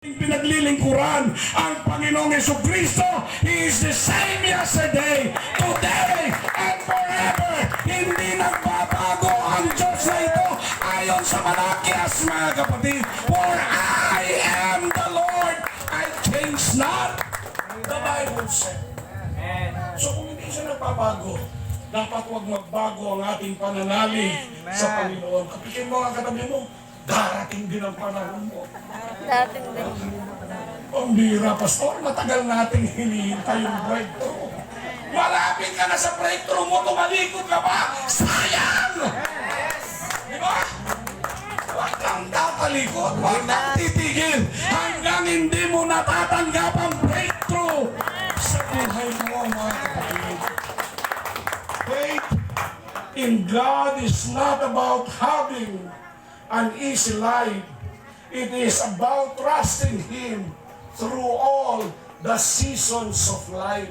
Pinaglilingkuran ang Panginoong Jesucristo. He is the same yesterday, today, and forever. Hindi nagbabago ang Diyos na ito ayon sa Malakias, mga kapatid. For I am the Lord, I change not. The Bible said. So kung hindi siya nagbabago, dapat huwag magbago ang ating pananalig sa Panginoon. Kapikin mo ang katabi mo, darating din ang panahon mo. Dating din. Ang bira, Pastor, matagal nating hinihintay yung breakthrough. Malapit ka na sa breakthrough mo, tumalikod ka pa, sayang! Di ba? Huwag kang tatalikod, huwag kang titigil hanggang hindi mo natatanggap ang breakthrough sa buhay mo, mga kapatid. Faith in God is not about having an easy life. It is about trusting Him through all the seasons of life.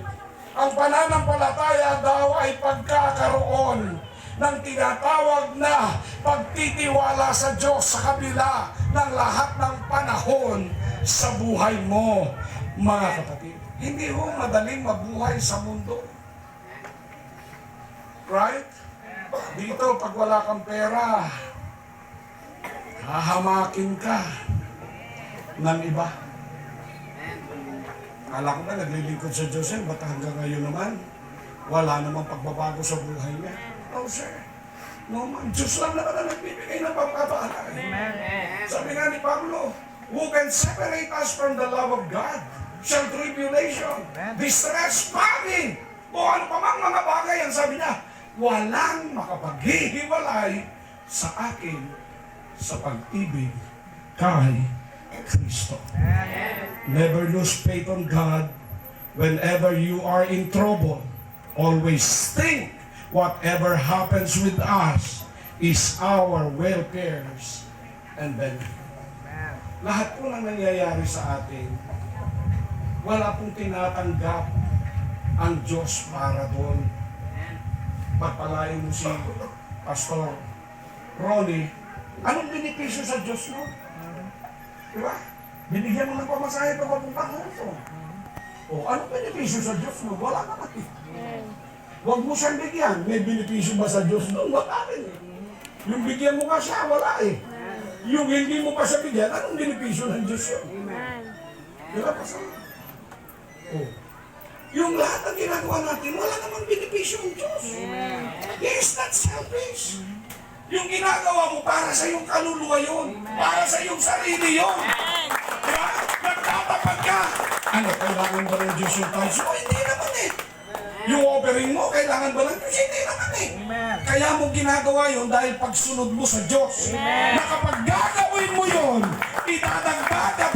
Ang pananampalataya daw ay pagkakaroon ng tinatawag na pagtitiwala sa Diyos sa kabila ng lahat ng panahon sa buhay mo, mga kapatid. Hindi ho madaling mabuhay sa mundo. Right? Dito, pag wala kang pera, hahamakin ka ng iba. Akala ko ba naglilingkod sa Diyos ba't hanggang ngayon naman wala namang pagbabago sa buhay niya? No, sir. No, man. Diyos lang naman ang nagbibigay ng pagpapaalala. Sabi nga ni Pablo, who can separate us from the love of God? Shall tribulation, distress, famine, o ano pa mang mga bagay, ang sabi niya, walang makapaghihiwalay sa akin sa pag-ibig kay Kristo. Never lose faith on God whenever you are in trouble. Always think whatever happens with us is our welfare and benefit. Lahat po ng nangyayari sa atin, wala pong tinatanggap ang Diyos para doon. Pagpalain mo si Pastor Ronnie, anong benepisyo sa Diyos mo? Diba? Binigyan mo ng pamasahe pa papuntang mo. O, anong benepisyo sa Diyos mo? Wala naman eh. Huwag mo siyang bigyan. May benepisyo ba sa Diyos doon? Wala rin eh. Yung bigyan mo ka siya, wala eh. Yung hindi mo pa siya bigyan, anong benepisyo ng Diyos yun? Diba pa sa? O, yung lahat ng ginagawa natin, wala namang benepisyo ng Diyos. He is not selfish. Yung ginagawa mo para sa iyong kaluluwa yun. Para sa iyong sarili yun. Diba? Nagtatapat ka. Ano, kailangan ba ng Diyos yung tithes mo? Hindi naman eh. Yung offering mo, kailangan ba ng Diyos? Hindi naman eh. Kaya mo ginagawa yun dahil pagsunod mo sa Diyos. Na kapag gagawin mo yun, itadagdag at